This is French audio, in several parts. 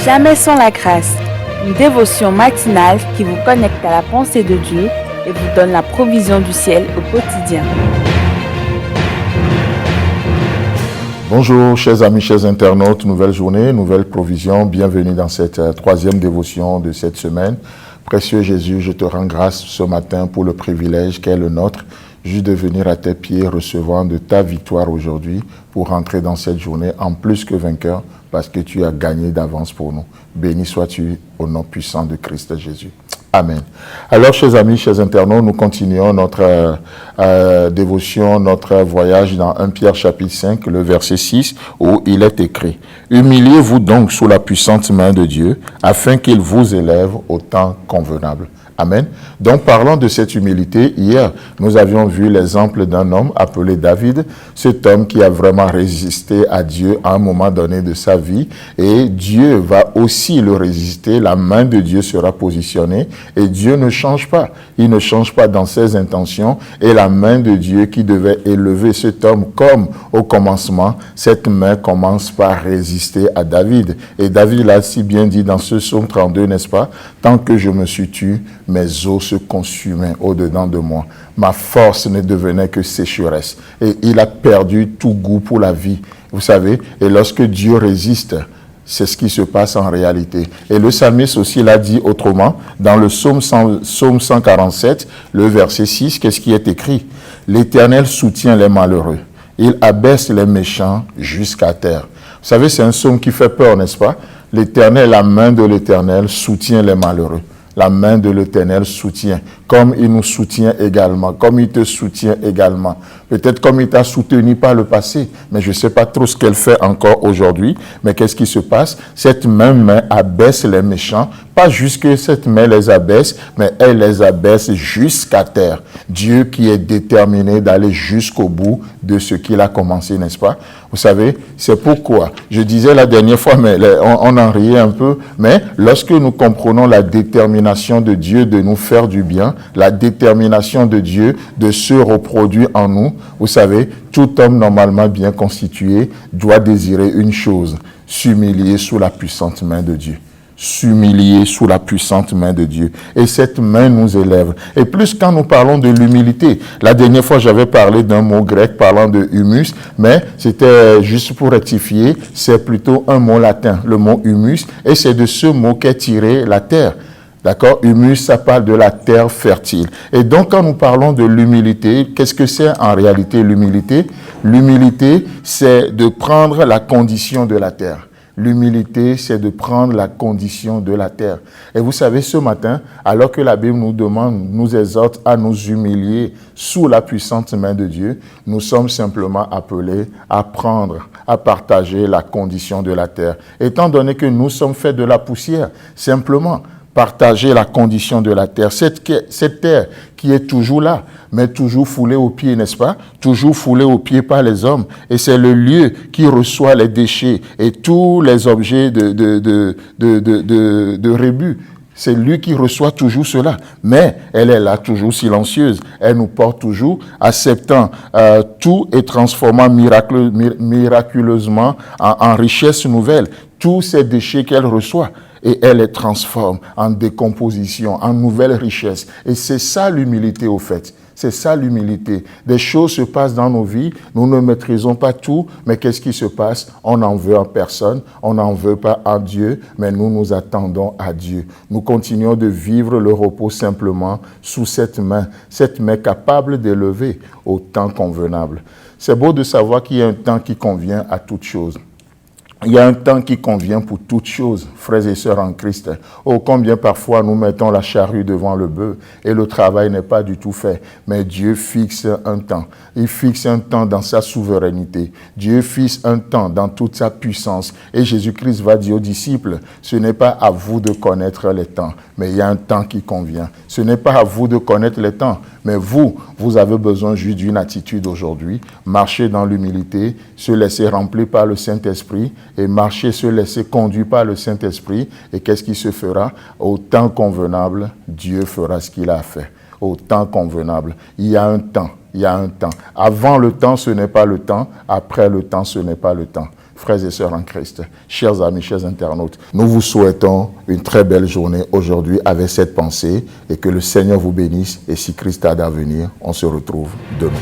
Jamais sans la grâce, une dévotion matinale qui vous connecte à la pensée de Dieu et vous donne la provision du ciel au quotidien. Bonjour chers amis, chers internautes, nouvelle journée, nouvelle provision, bienvenue dans cette troisième dévotion de cette semaine. Précieux Jésus, je te rends grâce ce matin pour le privilège qu'est le nôtre, juste de venir à tes pieds recevant de ta victoire aujourd'hui pour rentrer dans cette journée en plus que vainqueur parce que tu as gagné d'avance pour nous. Béni sois-tu au nom puissant de Christ Jésus. Amen. Alors, chers amis, chers internautes, nous continuons notre dévotion, notre voyage dans 1 Pierre chapitre 5, le verset 6, où il est écrit « Humiliez-vous donc sous la puissante main de Dieu, afin qu'il vous élève au temps convenable. » Amen. Donc, parlant de cette humilité, hier, nous avions vu l'exemple d'un homme appelé David, cet homme qui a vraiment résisté à Dieu à un moment donné de sa vie, et Dieu va aussi le résister, la main de Dieu sera positionnée, et Dieu ne change pas. Il ne change pas dans ses intentions, et la main de Dieu qui devait élever cet homme comme au commencement, cette main commence par résister à David. Et David l'a si bien dit dans ce psaume 32, n'est-ce pas? Tant que je me suis tu, mes os se consumaient au-dedans de moi. Ma force ne devenait que sécheresse. Et il a perdu tout goût pour la vie. Vous savez, et lorsque Dieu résiste, c'est ce qui se passe en réalité. Et le psalmiste aussi l'a dit autrement, dans le psaume 147, le verset 6, qu'est-ce qui est écrit? L'Éternel soutient les malheureux. Il abaisse les méchants jusqu'à terre. Vous savez, c'est un psaume qui fait peur, n'est-ce pas? L'Éternel, la main de l'Éternel soutient les malheureux. La main de l'Éternel soutient, comme il nous soutient également, comme il te soutient également. Peut-être comme il t'a soutenu par le passé, mais je ne sais pas trop ce qu'elle fait encore aujourd'hui. Mais qu'est-ce qui se passe? Cette même main abaisse les méchants, pas juste que cette main les abaisse, mais elle les abaisse jusqu'à terre. Dieu qui est déterminé d'aller jusqu'au bout de ce qu'il a commencé, n'est-ce pas? Vous savez, c'est pourquoi, je disais la dernière fois, mais on en riait un peu, mais lorsque nous comprenons la détermination de Dieu de nous faire du bien, la détermination de Dieu de se reproduire en nous, vous savez, tout homme normalement bien constitué doit désirer une chose, s'humilier sous la puissante main de Dieu. S'humilier sous la puissante main de Dieu. Et cette main nous élève. Et plus quand nous parlons de l'humilité, la dernière fois j'avais parlé d'un mot grec parlant de humus, mais c'était juste pour rectifier, c'est plutôt un mot latin, le mot humus, et c'est de ce mot qu'est tiré la terre. D'accord? Humus, ça parle de la terre fertile. Et donc, quand nous parlons de l'humilité, qu'est-ce que c'est en réalité l'humilité? L'humilité, c'est de prendre la condition de la terre. L'humilité, c'est de prendre la condition de la terre. Et vous savez, ce matin, alors que la Bible nous demande, nous exhorte à nous humilier sous la puissante main de Dieu, nous sommes simplement appelés à prendre, à partager la condition de la terre. Étant donné que nous sommes faits de la poussière, simplement, partager la condition de la terre, cette terre qui est toujours là, mais toujours foulée aux pieds, n'est-ce pas? Toujours foulée aux pieds par les hommes. Et c'est le lieu qui reçoit les déchets et tous les objets de rébus. C'est lui qui reçoit toujours cela. Mais elle est là, toujours silencieuse. Elle nous porte toujours, acceptant tout et transformant miraculeusement en richesse nouvelle. Tous ces déchets qu'elle reçoit. Et elle les transforme en décomposition, en nouvelle richesse. Et c'est ça l'humilité au fait. C'est ça l'humilité. Des choses se passent dans nos vies, nous ne maîtrisons pas tout, mais qu'est-ce qui se passe? On n'en veut en personne, on n'en veut pas à Dieu, mais nous nous attendons à Dieu. Nous continuons de vivre le repos simplement sous cette main capable d'élever au temps convenable. C'est beau de savoir qu'il y a un temps qui convient à toute chose. Il y a un temps qui convient pour toutes choses, frères et sœurs en Christ. Oh, combien parfois nous mettons la charrue devant le bœuf et le travail n'est pas du tout fait. Mais Dieu fixe un temps. Il fixe un temps dans sa souveraineté. Dieu fixe un temps dans toute sa puissance. Et Jésus-Christ va dire aux disciples, ce n'est pas à vous de connaître les temps, mais il y a un temps qui convient. Ce n'est pas à vous de connaître les temps, mais vous avez besoin juste d'une attitude aujourd'hui. Marcher dans l'humilité, se laisser remplir par le Saint-Esprit et marcher, se laisser conduire par le Saint-Esprit. Et qu'est-ce qui se fera? Au temps convenable, Dieu fera ce qu'il a fait. Au temps convenable. Il y a un temps. il y a un temps. Avant le temps, ce n'est pas le temps. Après le temps, ce n'est pas le temps. Frères et sœurs en Christ, chers amis, chers internautes, nous vous souhaitons une très belle journée aujourd'hui avec cette pensée et que le Seigneur vous bénisse. Et si Christ a d'avenir, on se retrouve demain.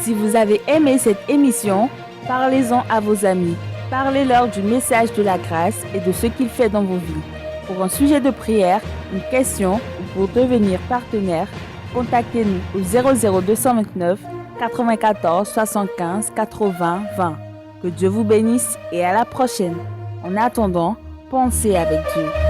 Si vous avez aimé cette émission, parlez-en à vos amis. Parlez-leur du message de la grâce et de ce qu'il fait dans vos vies. Pour un sujet de prière, une question ou pour devenir partenaire, contactez-nous au 00229 94 75 80 20. Que Dieu vous bénisse et à la prochaine. En attendant, pensez avec Dieu.